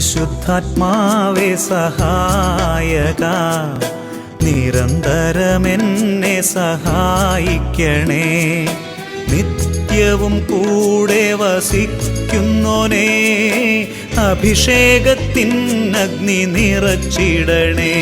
പരിശുദ്ധാത്മാവേ സഹായക, നിരന്തരമെന്നെ സഹായിക്കണേ. നിത്യവും കൂടെ വസിക്കുന്നോനേ, അഭിഷേകത്തിൻ അഗ്നി നിറച്ചിടണേ.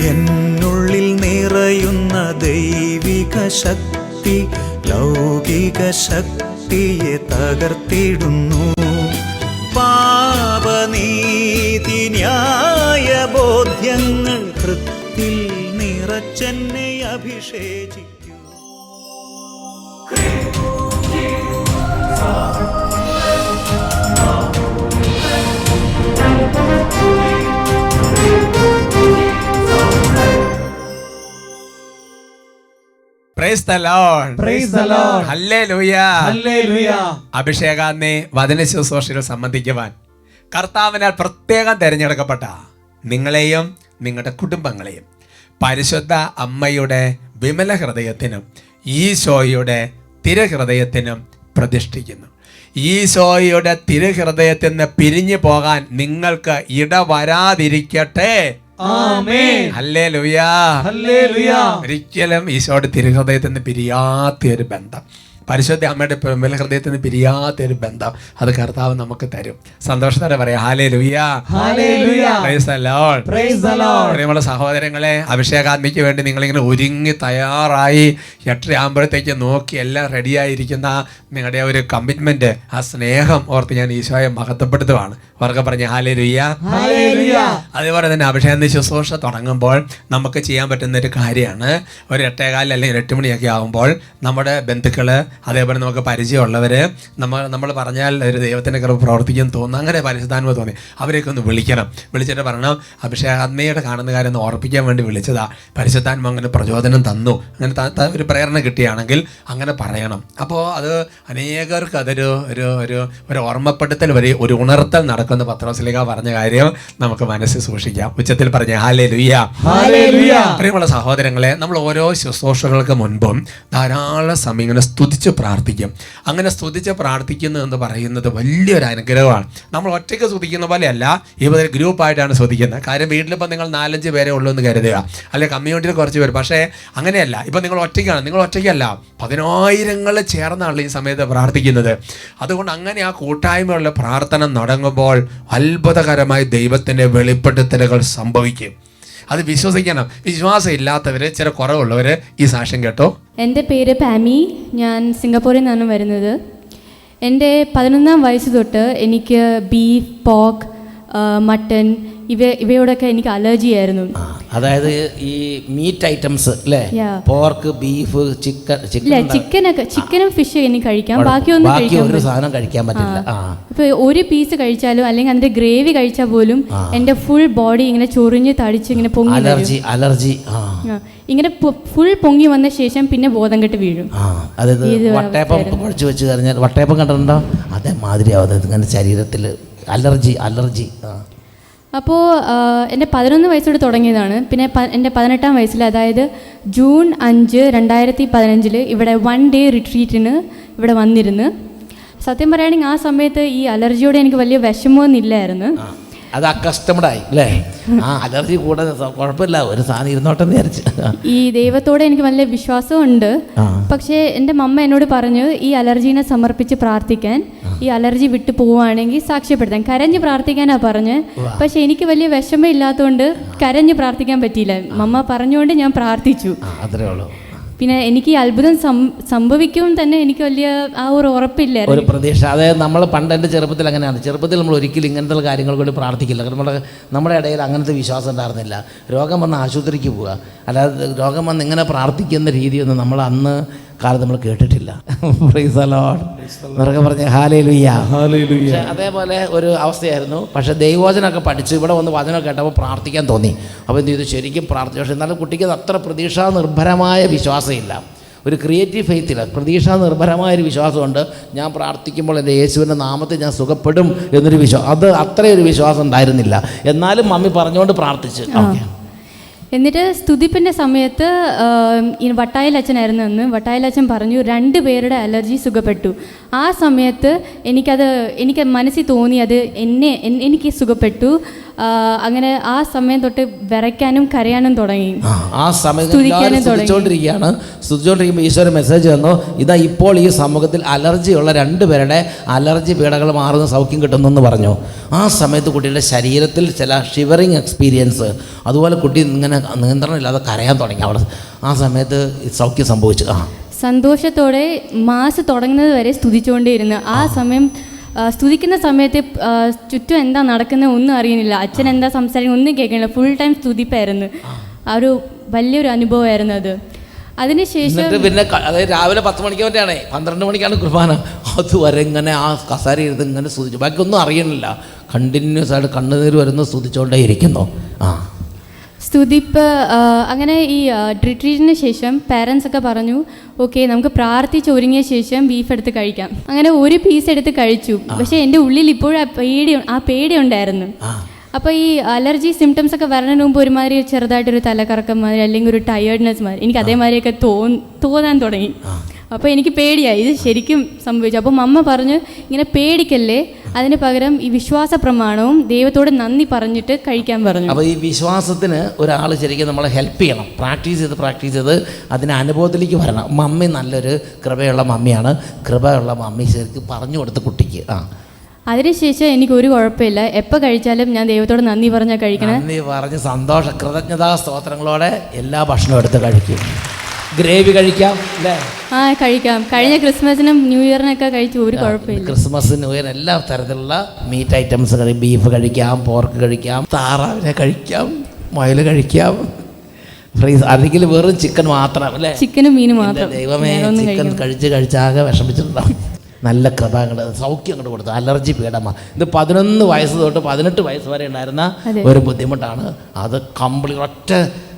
എന്നുള്ളിൽ നിറയുന്ന ദൈവിക ശക്തി ലൗകിക ശക്തിയെ തകർത്തിടുന്നു. പാപനീതി ന്യായ ബോധ്യങ്ങൾ ഹൃത്തിൽ നിറച്ചെന്നെ അഭിഷേചിക്കൂ. Praise the Lord. Praise the Lord. Hallelujah. Hallelujah. അഭിഷേകാഗ്നി വചന ശുശ്രൂഷയിൽ സംബന്ധിക്കുവാൻ കർത്താവിനാൽ പ്രത്യേകം തിരഞ്ഞെടുക്കപ്പെട്ട നിങ്ങളെയും നിങ്ങളുടെ കുടുംബങ്ങളെയും പരിശുദ്ധ അമ്മയുടെ വിമല ഹൃദയത്തിനും ഈശോയുടെ തിരുഹൃദയത്തിനും പ്രതിഷ്ഠിക്കുന്നു. ഈശോയുടെ തിരുഹൃദയത്തിൽ നിന്ന് പിരിഞ്ഞു പോകാൻ നിങ്ങൾക്ക് ഇടവരാതിരിക്കട്ടെ. ആമേൻ. ഹല്ലേലൂയ. ഹല്ലേലൂയ. ഒരിക്കലും ഈശോയുടെ തിരുഹൃദയത്തിൽ നിന്ന് പിരിയാത്ത ഒരു ബന്ധം, പരിശുദ്ധ അമ്മയുടെ വിമല ഹൃദയത്തിൽ നിന്ന് പിരിയാത്ത ഒരു ബന്ധം അത് കർത്താവ് നമുക്ക് തരും. സന്തോഷത്തോടെ പറയാം hallelujah. Hallelujah. Price the Lord. Praise the Lord. പ്രിയമുള്ള സഹോദരങ്ങളെ, അഭിഷേകാഗ്നിക്ക് വേണ്ടി നിങ്ങളിങ്ങനെ ഒരുങ്ങി തയ്യാറായി 8 ആകുമ്പോഴത്തേക്ക് നോക്കി എല്ലാം റെഡിയായിരിക്കുന്ന നിങ്ങളുടെ ഒരു കമ്മിറ്റ്മെന്റ്, ആ സ്നേഹം ഓർത്ത് ഞാൻ ഈശോയെ മഹത്വപ്പെടുത്തുവാണ്. അവർക്ക് പറഞ്ഞ ഹല്ലേലൂയ. ഹല്ലേലൂയ. അതുപോലെ തന്നെ അഭിഷേക ശുശ്രൂഷ തുടങ്ങുമ്പോൾ നമുക്ക് ചെയ്യാൻ പറ്റുന്ന ഒരു കാര്യമാണ്, ഒരു 8:15 അല്ലെങ്കിൽ 8 മണിയൊക്കെ ആകുമ്പോൾ നമ്മുടെ ബന്ധുക്കള്, അതേപോലെ നമുക്ക് പരിചയമുള്ളവര്, നമ്മൾ പറഞ്ഞാൽ ഒരു ദൈവത്തിന്റെ കൃപ പ്രവർത്തിക്കാൻ തോന്നുന്നു, അങ്ങനെ പരിശുദ്ധാത്മ തോന്നി അവരെയൊക്കെ ഒന്ന് വിളിക്കണം. വിളിച്ചിട്ട് പറയണം, അഭിഷേകാത്മയുടെ കാണുന്ന കാര്യം ഒന്ന് ഓർപ്പിക്കാൻ വേണ്ടി വിളിച്ചതാ, പരിശുദ്ധാത്മ അങ്ങനെ പ്രചോദനം തന്നു, അങ്ങനെ ഒരു പ്രേരണ കിട്ടുകയാണെങ്കിൽ അങ്ങനെ പറയണം. അപ്പോൾ അത് അനേകർക്ക് അതൊരു ഒരു ഒരു ഓർമ്മപ്പെടുത്തൽ വരെ ഒരു ഉണർത്തൽ നടക്കുന്ന പത്രോസ്ലീഹ പറഞ്ഞ കാര്യം നമുക്ക് മനസ്സിൽ സൂക്ഷിക്കാം. ഉച്ചത്തിൽ പറഞ്ഞ ഹല്ലേലൂയ. ഹല്ലേലൂയ. പ്രിയമുള്ള സഹോദരങ്ങളെ, നമ്മൾ ഓരോ ശുശ്രൂഷകൾക്ക് മുൻപും ധാരാളം സമയം ഇങ്ങനെ സ്തുതിച്ച് പ്രാർത്ഥിക്കും. അങ്ങനെ സ്തുതിച്ച് പ്രാർത്ഥിക്കുന്നു എന്ന് പറയുന്നത് വലിയൊരു അനുഗ്രഹമാണ്. നമ്മൾ ഒറ്റയ്ക്ക് സ്തുതിക്കുന്ന പോലെയല്ല, ഇപ്പോൾ ഗ്രൂപ്പായിട്ടാണ് സ്തുതിക്കുന്നത്. കാര്യം വീട്ടിലിപ്പോൾ നിങ്ങൾ 4-5 പേരെ ഉള്ളൂ എന്ന് കരുതുക, അല്ലെങ്കിൽ കമ്മ്യൂണിറ്റിയിൽ കുറച്ച് പേര്. പക്ഷേ അങ്ങനെയല്ല, ഇപ്പം നിങ്ങൾ ഒറ്റയ്ക്കാണ്, നിങ്ങൾ ഒറ്റയ്ക്കല്ല, 10,000 ചേർന്നാണ് ഈ സമയത്ത് പ്രാർത്ഥിക്കുന്നത്. അതുകൊണ്ട് അങ്ങനെ ആ കൂട്ടായ്മയുള്ള പ്രാർത്ഥന തുടങ്ങുമ്പോൾ അത്ഭുതകരമായി ദൈവത്തിൻ്റെ വെളിപ്പെടുത്തലുകൾ സംഭവിക്കും. അത് വിശ്വസിക്കണം. വിശ്വാസം ഇല്ലാത്തവർ, ചില കുറവുള്ളവർ ഈ സാക്ഷ്യം കേട്ടോ. എൻ്റെ പേര് പാമി, ഞാൻ സിംഗപ്പൂരിൽ നിന്നാണ് വരുന്നത്. എൻ്റെ 11ാം വയസ്സ് തൊട്ട് എനിക്ക് ബീഫ്, പോർക്ക്, മട്ടൺ ഇവയോടൊക്കെ എനിക്ക് അലർജി ആയിരുന്നു. അതായത് ഈ മീറ്റ് ഐറ്റംസ് അല്ലേ, പോർക്ക്, ബീഫ്, ചിക്കനും ഫിഷ് എനിക്ക് കഴിക്കാം, ബാക്കിയൊന്നും ഒരു സാധനം കഴിക്കാൻ പറ്റില്ല. ഇപ്പൊ ഒരു പീസ് കഴിച്ചാലും അല്ലെങ്കിൽ അതിന്റെ ഗ്രേവി കഴിച്ചാൽ പോലും എന്റെ ഫുൾ ബോഡി ഇങ്ങനെ ചൊറിഞ്ഞ് തടിച്ച് ഇങ്ങനെ പൊങ്ങി അലർജി ഇങ്ങനെ ഫുൾ പൊങ്ങി വന്ന ശേഷം പിന്നെ ബോധം കെട്ട് വീഴും. അതായത് വട്ടയപ്പം കുഴച്ച് വെച്ച് കഴിഞ്ഞാൽ, വട്ടയപ്പം കണ്ടിട്ടുണ്ടോ, അതേമാതിരി ആവുന്നത് ഇങ്ങനെ ശരീരത്തിൽ അലർജി. അപ്പോൾ എൻ്റെ 11 വയസ്സോട് തുടങ്ങിയതാണ്. പിന്നെ എൻ്റെ 18ാം വയസ്സിൽ, അതായത് ജൂൺ 5, 2015 ഇവിടെ 1 ഡേ റിട്രീറ്റിന് ഇവിടെ വന്നിരുന്നു. സത്യം പറയുകയാണെങ്കിൽ ആ സമയത്ത് ഈ അലർജിയോട് എനിക്ക് വലിയ വിഷമമൊന്നും ഇല്ലായിരുന്നു. അത് അക്കസ്റ്റമഡായി അല്ലേ, അലർജി കൂടെ കുഴപ്പമില്ല, ഒരു സാധനം ഇരുന്നോട്ടെന്ന് വിചാരിച്ചു. ഈ ദൈവത്തോടെ എനിക്ക് വലിയ വിശ്വാസമുണ്ട്. പക്ഷേ എൻ്റെ മമ്മ എന്നോട് പറഞ്ഞു, ഈ അലർജീനെ സമർപ്പിച്ച് പ്രാർത്ഥിക്കാൻ, ഈ അലർജി വിട്ടു പോവുകയാണെങ്കിൽ സാക്ഷ്യപ്പെടുത്താൻ, കരഞ്ഞ് പ്രാർത്ഥിക്കാനാണ് പറഞ്ഞ്. പക്ഷെ എനിക്ക് വലിയ വിഷമം ഇല്ലാത്തതുകൊണ്ട് കരഞ്ഞ് പ്രാർത്ഥിക്കാൻ പറ്റിയില്ല. മമ്മ പറഞ്ഞുകൊണ്ട് ഞാൻ പ്രാർത്ഥിച്ചു. അത്രേ ഉള്ളൂ. പിന്നെ എനിക്ക് ഈ അത്ഭുതം സംഭവിക്കും തന്നെ എനിക്ക് വലിയ ആ ഒരു ഉറപ്പില്ലായിരുന്നു, ഒരു പ്രതീക്ഷ. അതായത് നമ്മൾ പണ്ട് എൻ്റെ ചെറുപ്പത്തിൽ അങ്ങനെയാണ്. ചെറുപ്പത്തിൽ നമ്മൾ ഒരിക്കലും ഇങ്ങനത്തെ കാര്യങ്ങൾക്ക് വേണ്ടി പ്രാർത്ഥിക്കില്ല. കാരണം നമ്മുടെ ഇടയിൽ അങ്ങനത്തെ വിശ്വാസം ഉണ്ടായിരുന്നില്ല. രോഗം വന്ന് ആശുപത്രിക്ക് പോവുക, അല്ലാതെ രോഗം വന്ന് ഇങ്ങനെ പ്രാർത്ഥിക്കുന്ന രീതിയൊന്നും നമ്മൾ അന്ന് കാലത്ത് നമ്മൾ കേട്ടിട്ടില്ല. Price the Lord. എന്നൊക്കെ പറഞ്ഞ് ഹല്ലേലൂയ. പക്ഷേ അതേപോലെ ഒരു അവസ്ഥയായിരുന്നു. പക്ഷേ ദൈവവചനമൊക്കെ പഠിച്ച് ഇവിടെ വന്ന് വചനം കേട്ടപ്പോൾ പ്രാർത്ഥിക്കാൻ തോന്നി. അപ്പോൾ എന്ത് ചെയ്തു, ശരിക്കും പ്രാർത്ഥിച്ചു. പക്ഷേ എന്നാലും കുട്ടിക്ക് അത്ര പ്രതീക്ഷാ നിർഭരമായ വിശ്വാസമില്ല, ഒരു ക്രിയേറ്റീവ് ഫെയ്ത്തില്ല, പ്രതീക്ഷാ നിർഭരമായൊരു വിശ്വാസമുണ്ട്. ഞാൻ പ്രാർത്ഥിക്കുമ്പോൾ എൻ്റെ യേശുവിൻ്റെ നാമത്തിൽ ഞാൻ സുഖപ്പെടും എന്നൊരു വിശ്വാസം, അത് അത്രയൊരു വിശ്വാസം ഉണ്ടായിരുന്നില്ല. എന്നാലും മമ്മി പറഞ്ഞുകൊണ്ട് പ്രാർത്ഥിച്ച്. എന്നിട്ട് സ്തുതിപ്പിൻ്റെ സമയത്ത് ഈ വട്ടായിലച്ഛനായിരുന്നു അന്ന്. വട്ടായിലച്ഛൻ പറഞ്ഞു 2 പേരുടെ അലർജി സുഖപ്പെട്ടു. ആ സമയത്ത് എനിക്ക് മനസ്സിൽ തോന്നി അത് എനിക്ക് സുഖപ്പെട്ടു. അങ്ങനെ ആ സമയം തൊട്ട് വിറയ്ക്കാനും കരയാനും തുടങ്ങി. ആ സമയത്ത് സ്തുതിച്ചുകൊണ്ടിരിക്കുമ്പോൾ ഈശോയുടെ മെസ്സേജ് വന്നു, ഇതാ ഇപ്പോൾ ഈ സമൂഹത്തിൽ അലർജിയുള്ള 2 പേരുടെ അലർജി പീഡകൾ മാറുന്ന സൗഖ്യം കിട്ടുന്നെന്ന് പറഞ്ഞു. ആ സമയത്ത് കുട്ടിയുടെ ശരീരത്തിൽ ചില ഷിവറിങ് എക്സ്പീരിയൻസ്, അതുപോലെ കുട്ടി ഇങ്ങനെ നിയന്ത്രണമില്ലാതെ കരയാൻ തുടങ്ങി. അവിടെ ആ സമയത്ത് സൗഖ്യം സംഭവിച്ചു. സന്തോഷത്തോടെ മാസ് തുടങ്ങുന്നത് വരെ സ്തുതിച്ചുകൊണ്ടേയിരുന്നു. ആ സമയം സ്തുതിക്കുന്ന സമയത്ത് ചുറ്റും എന്താ നടക്കുന്നത് ഒന്നും അറിയുന്നില്ല, അച്ഛൻ എന്താ സംസാരിക്കുന്നത് ഒന്നും കേൾക്കുന്നില്ല, ഫുൾ ടൈം സ്തുതിപ്പായിരുന്നു. ആ ഒരു വലിയൊരു അനുഭവമായിരുന്നു അത്. അതിനുശേഷം പിന്നെ അതായത് രാവിലെ 10 മണിക്ക് വേണ്ടിയാണേ, 12 മണിക്കാണ് കുർബാന. അതുവരെ ഇങ്ങനെ ആ കസാര ഇരുന്ന് ഇങ്ങനെ സ്തുതിച്ചു, ബാക്കിയൊന്നും അറിയണില്ല. കണ്ടിന്യൂസ് ആയിട്ട് കണ്ണുനീര് വരുന്നു, സ്തുതിച്ചുകൊണ്ടേ ഇരിക്കുന്നു. സ്തുതിപ്പ്. അങ്ങനെ ഈ റിട്രീറ്റിന് ശേഷം പാരൻസ് ഒക്കെ പറഞ്ഞു, ഓക്കെ നമുക്ക് പ്രാർത്ഥിച്ച് ഒരുങ്ങിയ ശേഷം ബീഫ് എടുത്ത് കഴിക്കാം. അങ്ങനെ ഒരു പീസ് എടുത്ത് കഴിച്ചു. പക്ഷേ എൻ്റെ ഉള്ളിൽ ഇപ്പോഴും ആ പേടി ഉണ്ടായിരുന്നു. അപ്പോൾ ഈ അലർജി സിംറ്റംസ് ഒക്കെ വരണതിന് മുമ്പ് ഒരുമാതിരി ചെറുതായിട്ടൊരു തലകറക്കം മാതിരി അല്ലെങ്കിൽ ഒരു ടയേർഡ്നെസ് മാതിരി എനിക്ക് അതേമാതിരിയൊക്കെ തോന്നാൻ തുടങ്ങി. അപ്പോൾ എനിക്ക് പേടിയായി, ഇത് ശരിക്കും സംഭവിച്ചു. അപ്പോൾ മമ്മ പറഞ്ഞു, ഇങ്ങനെ പേടിക്കല്ലേ, അതിന് പകരം ഈ വിശ്വാസ പ്രമാണവും ദൈവത്തോട് നന്ദി പറഞ്ഞിട്ട് കഴിക്കാൻ പറഞ്ഞു. അപ്പോൾ ഈ വിശ്വാസത്തിന് ഒരാൾ ശരിക്കും നമ്മളെ ഹെൽപ്പ് ചെയ്യണം. പ്രാക്ടീസ് ചെയ്ത് അതിന് അനുഭവത്തിലേക്ക് വരണം. മമ്മി നല്ലൊരു കൃപയുള്ള മമ്മിയാണ്. കൃപയുള്ള മമ്മി ശരിക്കും പറഞ്ഞു കൊടുത്ത് കുട്ടിക്ക്. അതിനുശേഷം എനിക്ക് ഒരു കുഴപ്പമില്ല, എപ്പോൾ കഴിച്ചാലും ഞാൻ ദൈവത്തോട് നന്ദി പറഞ്ഞാൽ കഴിക്കണം. നന്ദി പറഞ്ഞ് കൃതജ്ഞതാ സ്തോത്രങ്ങളോടെ എല്ലാ ഭക്ഷണവും എടുത്ത് കഴിക്കും. ഗ്രേവി കഴിക്കാം അല്ലേ? കഴിക്കാം. കഴിഞ്ഞ ക്രിസ്മസിനും ന്യൂ ഇയറിനൊക്കെ കഴിച്ചു, ഒരു കുഴപ്പമില്ല. ക്രിസ്മസ് ന്യൂ ഇയർ എല്ലാ തരത്തിലുള്ള മീറ്റ് ഐറ്റംസ് കഴിക്കും. ബീഫ് കഴിക്കാം, പോർക്ക് കഴിക്കാം, താറാവിനെ കഴിക്കാം, മുയൽ കഴിക്കാം. അല്ലെങ്കിൽ വെറും ചിക്കൻ മാത്രം അല്ലേ? ചിക്കനും മീനും മാത്രം. ദൈവമേ, ചിക്കൻ കഴിച്ചാകെ വിഷമിച്ചിട്ടുണ്ടാവും. നല്ല കൃപ സൗഖ്യം അങ്ങോട്ട് കൊടുത്തു. അലർജി പീഡമാണ് ഇത്. 11 വയസ്സ് തൊട്ട് 18 വയസ്സ് വരെ ഉണ്ടായിരുന്ന ഒരു ബുദ്ധിമുട്ടാണ്. അത് കംപ്ലീറ്റ് ഒറ്റ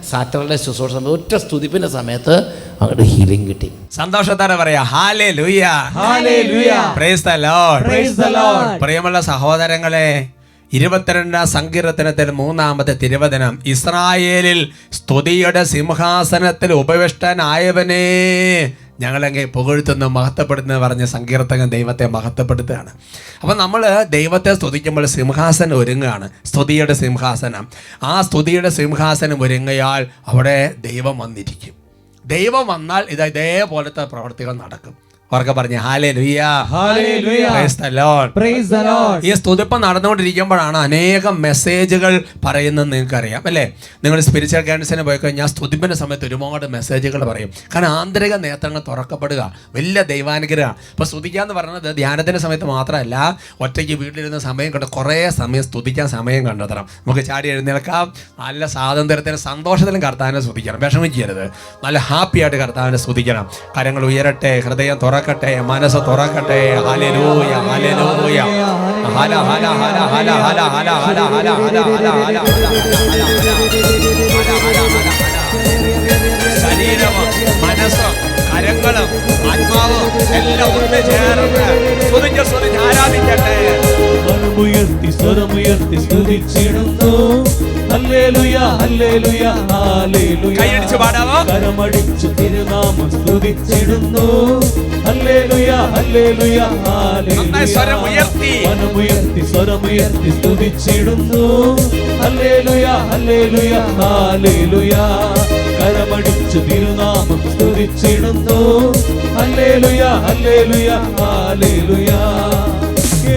സാറ്റർഡേ ശുശ്രൂഷ ഒറ്റ സ്തുതിപ്പിന്റെ സമയത്ത് അങ്ങോട്ട് ഹീലിംഗ് കിട്ടി. സന്തോഷത്തോടെ പറയാ hallelujah, hallelujah, price the Lord, praise the Lord. പ്രിയമുള്ള സഹോദരങ്ങളെ, 22 സങ്കീർത്തനത്തിൽ 3-ാമത്തെ തിരുവചനം, ഇസ്രായേലിൽ സ്തുതിയുടെ സിംഹാസനത്തിൽ ഉപവിഷ്ടനായവനെ ഞങ്ങളെങ്കിൽ പുകഴ്ത്തുന്നു, മഹത്വപ്പെടുന്നു പറഞ്ഞ സങ്കീർത്തകൻ ദൈവത്തെ മഹത്വപ്പെടുത്തുകയാണ്. അപ്പം നമ്മൾ ദൈവത്തെ സ്തുതിക്കുമ്പോൾ സിംഹാസനം ഒരുങ്ങുകയാണ്, സ്തുതിയുടെ സിംഹാസനം. ആ സ്തുതിയുടെ സിംഹാസനം ഒരുങ്ങിയാൽ അവിടെ ദൈവം വന്നിരിക്കും. ദൈവം വന്നാൽ ഇതേപോലത്തെ പ്രവർത്തികൾ നടക്കും. അവർക്ക് പറഞ്ഞ hallelujah, hallelujah, price the Lord, praise the Lord. ഈ സ്തുതിപ്പം നടന്നുകൊണ്ടിരിക്കുമ്പോഴാണ് അനേകം മെസ്സേജുകൾ പറയുന്നത് നിങ്ങൾക്കറിയാം അല്ലേ? നിങ്ങൾ സ്പിരിച്വൽ ഗൈഡൻസിന് പോയി കഴിഞ്ഞാൽ സ്തുതിപ്പിൻ്റെ സമയത്ത് ഒരുപാട് മെസ്സേജുകൾ പറയും. കാരണം ആന്തരിക നേത്രങ്ങൾ തുറക്കപ്പെടുക വലിയ ദൈവാനുഗ്രഹമാണ്. ഇപ്പോൾ സ്തുതിക്കുക എന്ന് പറയുന്നത് ധ്യാനത്തിൻ്റെ സമയത്ത് മാത്രമല്ല, ഒറ്റയ്ക്ക് വീട്ടിലിരുന്ന സമയം കണ്ട് കുറേ സമയം സ്തുതിക്കാൻ സമയം കണ്ടെത്തണം. നമുക്ക് ചാടി എഴുന്നേൽക്കാം, നല്ല സ്വാതന്ത്ര്യത്തിനും സന്തോഷത്തിലും കർത്താവിനെ സ്തുതിക്കണം, വിഷമിക്കരുത്. നല്ല ഹാപ്പി ആയിട്ട് കർത്താവിനെ സ്തുതിക്കണം. കരങ്ങൾ ഉയരട്ടെ, ഹൃദയം തുറക്കട്ടെ, മനസ്സ് തുറക്കട്ടെ. ഹല്ലേലൂയ, ഹല്ലേലൂയ, ഹല ഹല ഹല ഹല ഹല ഹല ഹല ഹല ഹല ഹല ശരീരവും മനസ്സും കരങ്ങളും ആത്മാവും എല്ലാം ഒന്ന് ചേർന്ന് സ്തുതിച്ച് ആരാധിക്കട്ടെ. സ്വരമുയർത്തി സ്തുതിച്ചിടുന്നു. ഹല്ലേലൂയ, ഹല്ലേലൂയ, ഹല്ലേലൂയ. കൈയടിച്ച് പാടാമോ? കരമടിച്ചു തിരുനാമം സ്തുതിച്ചിടുന്നു. ഹല്ലേലൂയ, ഹല്ലേലൂയ, ഹല്ലേലൂയ. സ്വരമുയർത്തി സ്തുതിച്ചിടുന്നു. ഹല്ലേലൂയ, ഹല്ലേലൂയ, ഹല്ലേലൂയ. കരമടിച്ചു തിരുനാമം സ്തുതിച്ചിടുന്നു. ഹല്ലേലൂയ, ഹല്ലേലൂയ, ഹല്ലേലൂയ.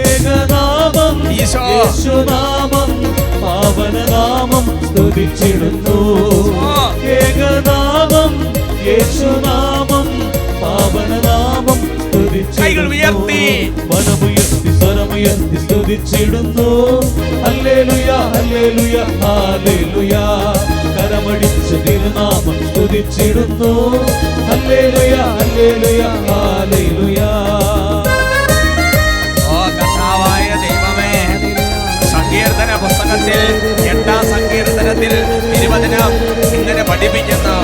ഏകനാമം യേശുനാമം, പാവനനാമം സ്തുതിച്ചിടുന്നു. ഏകനാമം യേശുനാമം, സ്തുതിച്ചിടുന്നു. മനമുയർത്തി സ്വരമുയർത്തി സ്തുതിച്ചിടുന്നു. ഹല്ലേലൂയ ഹല്ലേലൂയ ഹല്ലേലൂയ. കരമടിച്ച് തിരുനാമം സ്തുതിച്ചിടുന്നു. ഹല്ലേലൂയ ഹല്ലേലൂയ ഹല്ലേലൂയ. ഓ കർത്താവായ ദൈവമേ, സങ്കീർത്തന പുസ്തകത്തിൽ 8-ാം സങ്കീർത്തനത്തിൽ തിരുവചനം ഇങ്ങനെ പഠിപ്പിക്കുന്നു.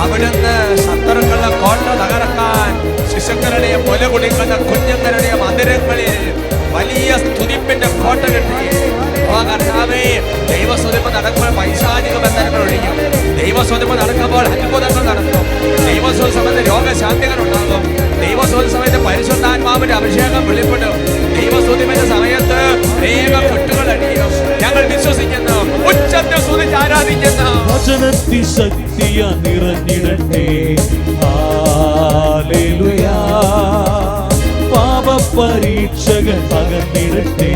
അവിടുന്ന് ശത്രുക്കളുടെ കോട്ട തകർക്കാൻ ശിശുക്കളുടെയും മുല കുടിക്കുന്ന കുഞ്ഞുങ്ങളുടെയും മന്ദിരങ്ങളിൽ വലിയ സ്തുതിപ്പിന്റെ കോട്ട കെട്ടി. ഓ കർത്താവേ, ദൈവസ്തുതിപ്പ് നടക്കുമ്പോൾ പൈശാചിക ബന്ധനങ്ങൾ ഒഴിയും. ദൈവസ്തുതിപ്പ് നടക്കുമ്പോൾ അത്ഭുതങ്ങൾ നടക്കും. ദൈവസ്തുതി സമയത്ത് രോഗശാന്തികൾ ഉണ്ടാകും. ദൈവസ്തുതി സമയത്ത് പരിശുദ്ധാത്മാവിന്റെ അഭിഷേകം വെളിപ്പെടും. ദൈവസ്തുതിപ്പിന്റെ സമയത്ത് അനേക കുറ്റുകൾ അടിയും. ഞങ്ങൾ വിശ്വസിക്കുന്നു, ഉച്ചത്തിൽ സ്തുതിച്ച് ആരാധിക്കുന്നു. വചനത്തി ശക്തിയ നിറഞ്ഞിടട്ടെ. ഹല്ലേലൂയ. പാപപരീക്ഷകൾ അകന്നിടട്ടെ.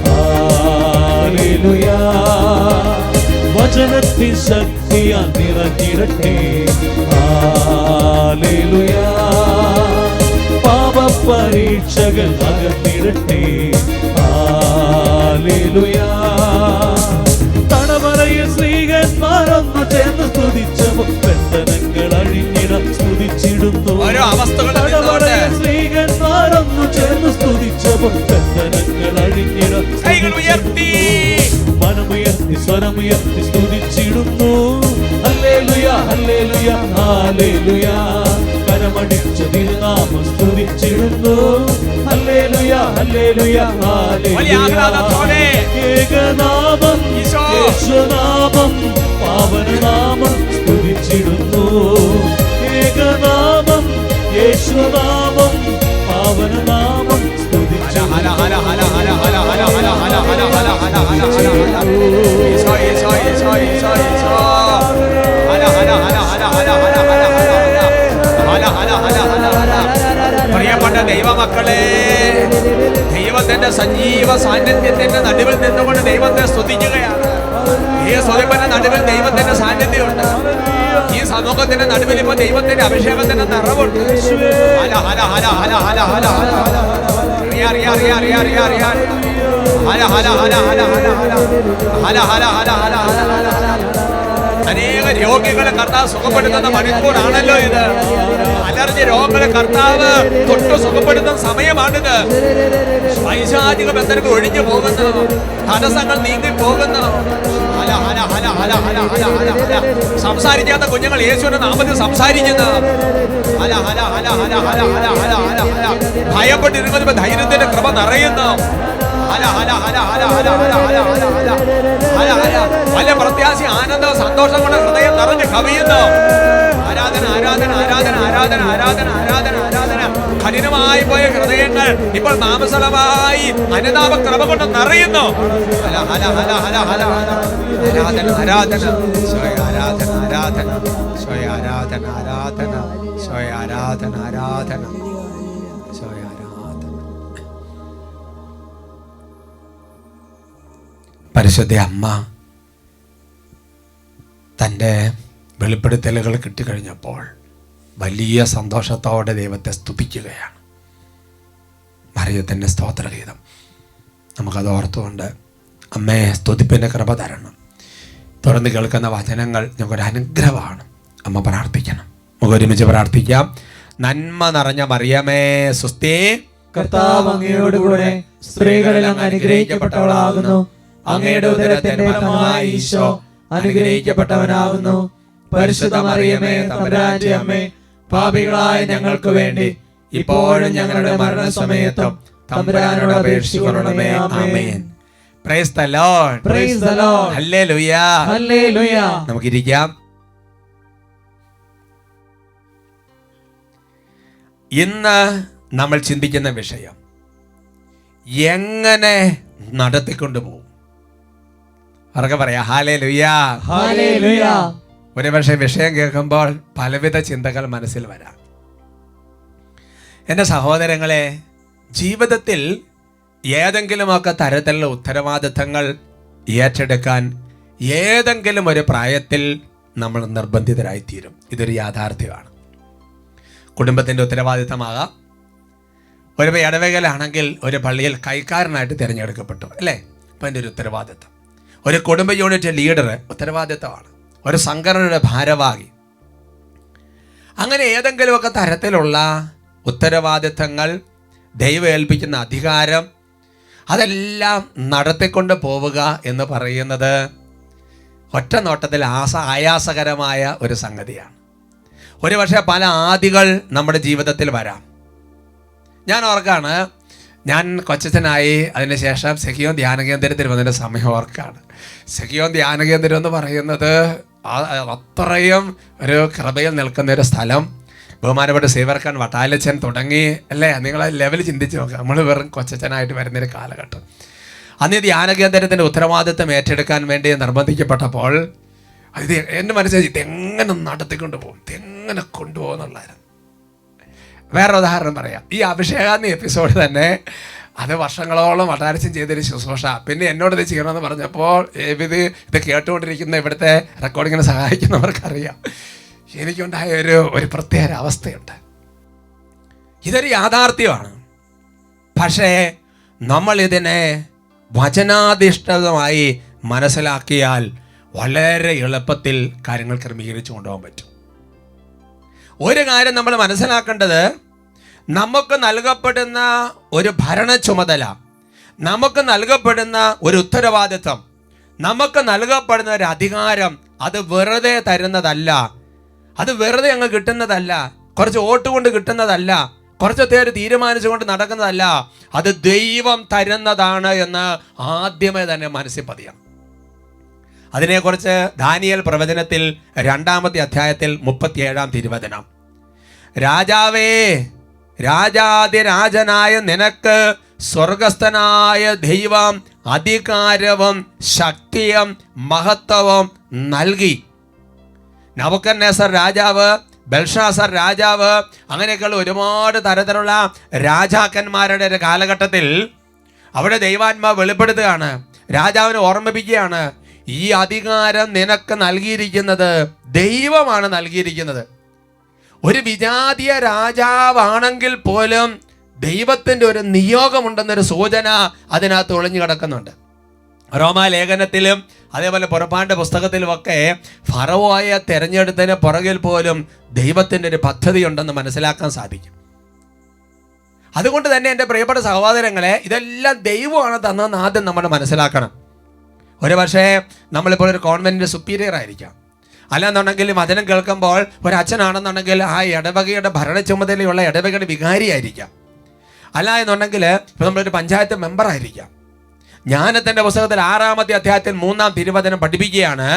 ഹല്ലേലൂയ. വചനത്തി ശക്തിയ നിറഞ്ഞിടട്ടെ. ഹല്ലേലൂയ. പാപപരീക്ഷകൾ അകന്നിടട്ടെ. ഹല്ലേലൂയ. തടവറയിൽ സ്ത്രീകന്മാരൊന്നു ചേർന്ന് സ്തുതിച്ചപ്പോൾ ബന്ധനങ്ങൾ അഴിഞ്ഞിടം സ്തുതിച്ചിടുന്നു. ഓരോ അവസ്ഥകളും തടവറയിൽ സ്ത്രീകന്മാരൊന്നു ചേർന്ന് സ്തുതിച്ചപ്പോൾ ബന്ധനങ്ങൾ അഴിഞ്ഞിടം ഉയർത്തി മനമുയർത്തി സ്വരമുയർത്തി സ്തുതിച്ചിടുന്നു. ഹല്ലേലൂയ ഹല്ലേലൂയ ഹല്ലേലൂയ. കരമടിച്ച് തിരുനാമം സ്തുതിച്ചിടുന്നു. ഹല്ലേലൂയ ഹല്ലേലൂയ ഹല്ലേലൂയ. ഏകനാമം യേശുനാമം പാവനനാമം സ്തുതിച്ചിടുന്നു. ഏകനാമം യേശുനാമം പാവനനാമം പ്രിയപ്പെട്ട ദൈവമക്കളെ, ദൈവത്തിന്റെ സജീവ സാന്നിധ്യത്തിന്റെ നടുവിൽ നിന്നുകൊണ്ട് ദൈവത്തെ സ്തുതിക്കുകയാണ്. ഈ സ്തുതിപ്പിന്റെ നടുവിൽ ദൈവത്തിന്റെ സാന്നിധ്യമുണ്ട്. ഈ സമൂഹത്തിന്റെ നടുവിൽ ഇപ്പൊ ദൈവത്തിന്റെ അഭിഷേകത്തിന്റെ നിറവുണ്ട്. ഹല ഹല ഹല ഹല ഹല ഹല ഹല അറിയാ അറിയാ അറിയാ അറിയാ അറിയാ അറിയാ ഹല ഹല ഹല ഹല ഹല ഹല ഹല ഹല ഹല ഹല ഹല. അനേക രോഗികളെ കർത്താവ് സുഖപ്പെടുത്തുന്ന മണിക്കൂറാണല്ലോ ഇത്. അലർജി രോഗങ്ങളെ കർത്താവ് തൊട്ട് സുഖപ്പെടുത്തുന്ന സമയമാണിത്. പൈശാചിക ബന്ധനങ്ങൾ ഒഴിഞ്ഞു പോകുന്നു. തടസ്സങ്ങൾ നീങ്ങി പോകുന്നു. ഹല ഹല ഹല ഹല ഹല ഹല ഹല ഹല. സംസാരിക്കാത്ത കുഞ്ഞുങ്ങൾ യേശുവിന്റെ നാമത്തിൽ സംസാരിക്കുന്നു. ഹല ഹല ഹല ഹല ഹല ഹല ഹല ഹല ഹല. ഭയപ്പെട്ടിരുന്നപ്പോൾ ധൈര്യത്തിന്റെ കൃപ നിറയുന്നു. ഹല ഹല ഹല ഹല ഹല ഹല ഹല ഹല ഹല ഹല. വല്ല പ്രത്യാശ ആനന്ദവും സന്തോഷം കൊണ്ട് ഹൃദയം നിറഞ്ഞ് കവിയുന്നു. ആരാധന ആരാധന ആരാധന ആരാധന ആരാധന ആരാധന ആരാധന. കഠിനമായി പോയ ഹൃദയങ്ങൾ ഇപ്പോൾ നാമസലമായി അനുതാപ കൃപ കൊണ്ട് നിറയുന്നു. ഹല ഹല ഹല ഹല ഹല ഹല. ആരാധന ആരാധന സ്വയ ആരാധന ആരാധന സ്വയ ആരാധന ആരാധന സ്വയ ആരാധന ആരാധന സ്വയ ആരാധന. പരിശുദ്ധ അമ്മ തൻ്റെ വെളിപ്പെടുത്തലുകൾ കിട്ടിക്കഴിഞ്ഞപ്പോൾ വലിയ സന്തോഷത്തോടെ ദൈവത്തെ സ്തുതിക്കുകയാണ്. മറിയത്തിൻ്റെ സ്തോത്രഗീതം നമുക്കത് ഓർത്തുകൊണ്ട് അമ്മേ സ്തുതിപ്പിൻ്റെ കൃപ തരണം. തുറന്ന് കേൾക്കുന്ന വചനങ്ങൾ ഞങ്ങൾക്കൊരു അനുഗ്രഹമാണ്. അമ്മ പ്രാർത്ഥിക്കണം. നമുക്ക് ഒരുമിച്ച് പ്രാർത്ഥിക്കാം. നന്മ നിറഞ്ഞ മറിയമേ സുസ്ഥി, കർത്താവ് അങ്ങയോടുകൂടെ സ്ത്രീകളിൽ അങ്ങ് അനുഗ്രഹിക്കപ്പെട്ടവളാകുന്നു. അങ്ങയുടെ ഉദരത്തിന്റെ ഫലമായി ഈശോ അനുഗ്രഹിക്കപ്പെട്ടവനാകുന്നു. പരിശുദ്ധ മറിയമേ തമ്പുരാന്റെ അമ്മേ, പാപികളായ ഞങ്ങൾക്ക് വേണ്ടി ഇപ്പോഴും ഞങ്ങളുടെ മരണസമയത്തും തമ്പുരാനോട് അപേക്ഷിക്കണമേ. ആമേൻ. Praise the Lord. Praise the Lord. ഹല്ലേലൂയ. ഹല്ലേലൂയ. നമുക്കിരിക്കാം. ഇന്ന് നമ്മൾ ചിന്തിക്കുന്ന വിഷയം എങ്ങനെ നടത്തിക്കൊണ്ടുപോകും. അവർക്ക് പറയാം ഹല്ലേലൂയ. ഹല്ലേലൂയ. ഒരുപക്ഷെ വിഷയം കേൾക്കുമ്പോൾ പലവിധ ചിന്തകൾ മനസ്സിൽ വരാം. എൻ്റെ സഹോദരങ്ങളെ, ജീവിതത്തിൽ ഏതെങ്കിലുമൊക്കെ തരത്തിലുള്ള ഉത്തരവാദിത്തങ്ങൾ ഏറ്റെടുക്കാൻ ഏതെങ്കിലും ഒരു പ്രായത്തിൽ നമ്മൾ നിർബന്ധിതരായിത്തീരും. ഇതൊരു യാഥാർത്ഥ്യമാണ്. കുടുംബത്തിൻ്റെ ഉത്തരവാദിത്തമാകാം, ഒരു ഇടവകയിലാണെങ്കിൽ ഒരു പള്ളിയിൽ കൈക്കാരനായിട്ട് തിരഞ്ഞെടുക്കപ്പെട്ടു അല്ലേ? അപ്പം എൻ്റെ ഒരു ഉത്തരവാദിത്വം. ഒരു കുടുംബ യൂണിറ്റ് ലീഡർ ഉത്തരവാദിത്വമാണ്. ഒരു സംഘടനയുടെ ഭാരവാഹി. അങ്ങനെ ഏതെങ്കിലുമൊക്കെ തരത്തിലുള്ള ഉത്തരവാദിത്തങ്ങൾ, ദൈവം ഏൽപ്പിക്കുന്ന അധികാരം, അതെല്ലാം നടത്തിക്കൊണ്ട് പോവുക എന്ന് പറയുന്നത് ഒറ്റ നോട്ടത്തിൽ ആയാസകരമായ ഒരു സംഗതിയാണ്. ഒരു പക്ഷേ പല ആദികൾ നമ്മുടെ ജീവിതത്തിൽ വരാം. ഞാൻ ഓർക്കാണ്, ഞാൻ കൊച്ചനായി അതിനുശേഷം സെഹിയോൻ ധ്യാന കേന്ദ്രത്തിൽ വന്നതിൻ്റെ സമയം ഓർക്കാണ്. സെഹിയോൻ ധ്യാന കേന്ദ്രം എന്ന് പറയുന്നത് അത്രയും ഒരു കൃപയിൽ നിൽക്കുന്ന ഒരു സ്ഥലം. ബഹുമാനപ്പെട്ട സേവർക്കാൻ വട്ടാലച്ചൻ തുടങ്ങി അല്ലേ, നിങ്ങൾ ആ ലെവൽ ചിന്തിച്ച് നോക്കുക. നമ്മൾ വെറും കൊച്ചനായിട്ട് വരുന്നൊരു കാലഘട്ടം. അന്ന് ധ്യാന കേന്ദ്രത്തിൻ്റെ ഉത്തരവാദിത്വം ഏറ്റെടുക്കാൻ വേണ്ടി നിർബന്ധിക്കപ്പെട്ടപ്പോൾ ഇത് എൻ്റെ മനസ്സിൽ ഇതെങ്ങനെ നടത്തിക്കൊണ്ട് പോകും, ഇതെങ്ങനെ കൊണ്ടുപോകും എന്നുള്ളതായിരുന്നു. വേറെ ഉദാഹരണം പറയാം. ഈ അഭിഷേകാന്തി എപ്പിസോഡ് തന്നെ അത് വർഷങ്ങളോളം വട്ടാരച്ചൻ ചെയ്തൊരു ശുശ്രൂഷ. പിന്നെ എന്നോട് ഇത് ചെയ്യണമെന്ന് പറഞ്ഞപ്പോൾ ഇത് കേട്ടുകൊണ്ടിരിക്കുന്ന ഇവിടുത്തെ റെക്കോർഡിങ്ങിന് സഹായിക്കുന്നവർക്കറിയാം എനിക്കുണ്ടായ ഒരു പ്രത്യേക അവസ്ഥയുണ്ട്. ഇതൊരു യാഥാർത്ഥ്യമാണ്. പക്ഷേ നമ്മൾ ഇതിനെ വചനാധിഷ്ഠിതമായി മനസ്സിലാക്കിയാൽ വളരെ എളുപ്പത്തിൽ കാര്യങ്ങൾ ക്രമീകരിച്ചു കൊണ്ടുപോകാൻ പറ്റും. ഒരു കാര്യം നമ്മൾ മനസ്സിലാക്കേണ്ടത്, നമുക്ക് നൽകപ്പെടുന്ന ഒരു ഭരണ ചുമതല, നമുക്ക് നൽകപ്പെടുന്ന ഒരു ഉത്തരവാദിത്വം, നമുക്ക് നൽകപ്പെടുന്ന ഒരു അധികാരം, അത് വെറുതെ തരുന്നതല്ല, അത് വെറുതെ അങ്ങ് കിട്ടുന്നതല്ല, കുറച്ച് വോട്ട് കൊണ്ട് കിട്ടുന്നതല്ല, കുറച്ച് പേര് തീരുമാനിച്ചുകൊണ്ട് നടക്കുന്നതല്ല, അത് ദൈവം തരുന്നതാണ് എന്ന് ആദ്യമേ തന്നെ മനസ്സിൽ പതിയണം. അതിനെക്കുറിച്ച് ദാനിയേൽ പ്രവചനത്തിൽ 2-ാമത്തെ അധ്യായത്തിൽ 37-ാം തിരുവചനം, രാജാവേ, രാജാതിരാജനായ നിനക്ക് സ്വർഗസ്ഥനായ ദൈവം അധികാരവും ശക്തിയും മഹത്വവും നൽകി. നബൂഖദ്നേസർ രാജാവ്, ബെൽഷാസർ രാജാവ്, അങ്ങനെയൊക്കെയുള്ള ഒരുപാട് തരത്തിലുള്ള രാജാക്കന്മാരുടെ ഒരു കാലഘട്ടത്തിൽ അവിടെ ദൈവാത്മാവ് വെളിപ്പെടുത്തുകയാണ്, രാജാവിനെ ഓർമ്മിപ്പിക്കുകയാണ്, ഈ അധികാരം നിനക്ക് നൽകിയിരിക്കുന്നത് ദൈവമാണ് നൽകിയിരിക്കുന്നത്. ഒരു വിജാതീയ രാജാവാണെങ്കിൽ പോലും ദൈവത്തിൻ്റെ ഒരു നിയോഗമുണ്ടെന്നൊരു സൂചന അതിനകത്ത് ഒളിഞ്ഞു കിടക്കുന്നുണ്ട്. റോമാലേഖനത്തിലും അതേപോലെ പുറപ്പാടിൻ്റെ പുസ്തകത്തിലുമൊക്കെ ഫറവോയെ തെരഞ്ഞെടുത്തതിന് പുറകിൽ പോലും ദൈവത്തിൻ്റെ ഒരു പദ്ധതി ഉണ്ടെന്ന് മനസ്സിലാക്കാൻ സാധിക്കും. അതുകൊണ്ട് തന്നെ എൻ്റെ പ്രിയപ്പെട്ട സഹോദരങ്ങളെ, ഇതെല്ലാം ദൈവമാണ് തന്നതെന്ന് ആദ്യം നമ്മൾ മനസ്സിലാക്കണം. ഒരു പക്ഷേ നമ്മളിപ്പോൾ ഒരു കോൺവെൻറ്റിൻ്റെ സുപ്പീരിയർ ആയിരിക്കാം, അല്ലാന്നുണ്ടെങ്കിൽ വചനം കേൾക്കുമ്പോൾ ഒരു അച്ഛനാണെന്നുണ്ടെങ്കിൽ ആ ഇടവകയുടെ ഭരണ ചുമതലയുള്ള ഇടവകയുടെ വികാരിയായിരിക്കാം, അല്ല എന്നുണ്ടെങ്കിൽ ഇപ്പോൾ നമ്മളൊരു പഞ്ചായത്ത് മെമ്പറായിരിക്കാം. ജ്ഞാനത്തിൻ്റെ പുസ്തകത്തിൽ 6-ാമത്തെ അധ്യായത്തിൽ 3-ാം തിരുവചനം പഠിപ്പിക്കുകയാണ്,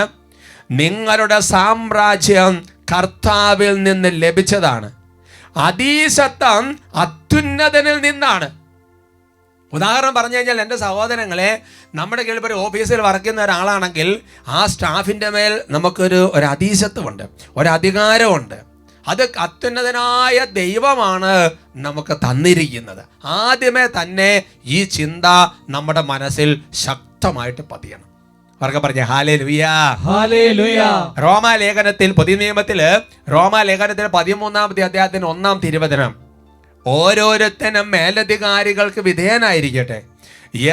നിങ്ങളുടെ സാമ്രാജ്യം കർത്താവിൽ നിന്ന് ലഭിച്ചതാണ്, അധീശത്വം അത്യുന്നതനിൽ നിന്നാണ്. ഉദാഹരണം പറഞ്ഞു കഴിഞ്ഞാൽ, എൻ്റെ സഹോദരങ്ങളെ, നമ്മുടെ കീഴിൽ ഒരു ഓഫീസിൽ വർക്ക് ചെയ്യുന്ന ഒരാളാണെങ്കിൽ ആ സ്റ്റാഫിൻ്റെ മേൽ നമുക്കൊരു അധീശത്വമുണ്ട്, ഒരധികാരമുണ്ട്. അത് അത്യുന്നതനായ ദൈവമാണ് നമുക്ക് തന്നിരിക്കുന്നത്. ആദ്യമേ തന്നെ ഈ ചിന്ത നമ്മുടെ മനസ്സിൽ ശക്തമായിട്ട് പതിയണം. അവർക്ക് പറഞ്ഞ ഹല്ലേലൂയ, ഹല്ലേലൂയ. റോമാലേഖനത്തിൽ, പുതിയ നിയമത്തില് റോമാലേഖനത്തിൽ 13-ാമത്തെ അധ്യായത്തിന് 1-ാം തിരുവചനം, ഓരോരുത്തരും മേലധികാരികൾക്ക് വിധേയനായിരിക്കട്ടെ,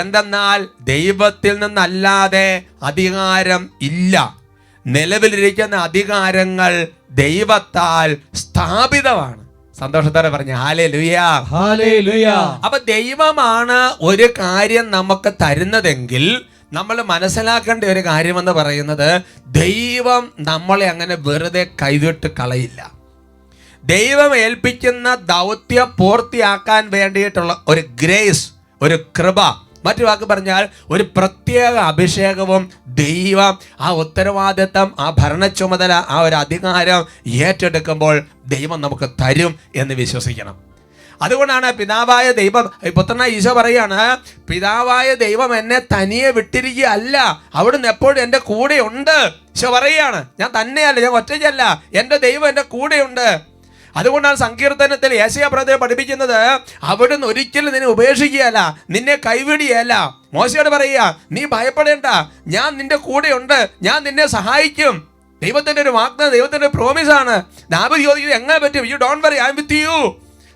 എന്തെന്നാൽ ദൈവത്തിൽ നിന്നല്ലാതെ അധികാരം ഇല്ല, നിലവിലിരിക്കുന്ന അധികാരങ്ങൾ ദൈവത്താൽ സ്ഥാപിതമാണ്. സന്തോഷത്തോടെ പറഞ്ഞ ഹല്ലേലൂയ, ഹല്ലേലൂയ. അപ്പൊ ദൈവമാണ് ഒരു കാര്യം നമുക്ക് തരുന്നതെങ്കിൽ നമ്മൾ മനസ്സിലാക്കേണ്ട ഒരു കാര്യമെന്ന് പറയുന്നത്, ദൈവം നമ്മളെ അങ്ങനെ വെറുതെ കൈവിട്ട് കളയില്ല. ദൈവം ഏൽപ്പിക്കുന്ന ദൗത്യം പൂർത്തിയാക്കാൻ വേണ്ടിയിട്ടുള്ള ഒരു ഗ്രേസ്, ഒരു കൃപ, മറ്റു വാക്ക് പറഞ്ഞാൽ ഒരു പ്രത്യേക അഭിഷേകവും ദൈവം ആ ഉത്തരവാദിത്തം, ആ ഭരണ ചുമതല, ആ ഒരു അധികാരം ഏറ്റെടുക്കുമ്പോൾ ദൈവം നമുക്ക് തരും എന്ന് വിശ്വസിക്കണം. അതുകൊണ്ടാണ് പിതാവായ ദൈവം, പുത്രനായ ഈശോ പറയാണ്, പിതാവായ ദൈവം എന്നെ തനിയെ വിട്ടിരിക്കുകയല്ല, അവിടുന്ന് എപ്പോഴും എൻ്റെ കൂടെ ഉണ്ട്. ഈശോ പറയുകയാണ്, ഞാൻ തന്നെയല്ല, ഞാൻ ഒറ്റയ്ക്കല്ല, എൻ്റെ ദൈവം എൻ്റെ കൂടെയുണ്ട്. അതുകൊണ്ടാണ് സങ്കീർത്തനത്തിൽ യേശയ്യാ പ്രവചനം പഠിപ്പിക്കുന്നത്, അവിടുന്ന് ഒരിക്കലും നിന്നെ ഉപേക്ഷിക്കുകയല്ല, നിന്നെ കൈവിടുകയല്ല. മോശയോട് പറയുക, നീ ഭയപ്പെടേണ്ട, ഞാൻ നിന്റെ കൂടെയുണ്ട്, ഞാൻ നിന്നെ സഹായിക്കും. ദൈവത്തിൻ്റെ ഒരു വാഗ്ദാനം, ദൈവത്തിൻ്റെ പ്രോമിസ് ആണ്. ദാവീദ് ചോദിക്കുന്നത് എങ്ങനെ പറ്റും? You don't worry, I am with you.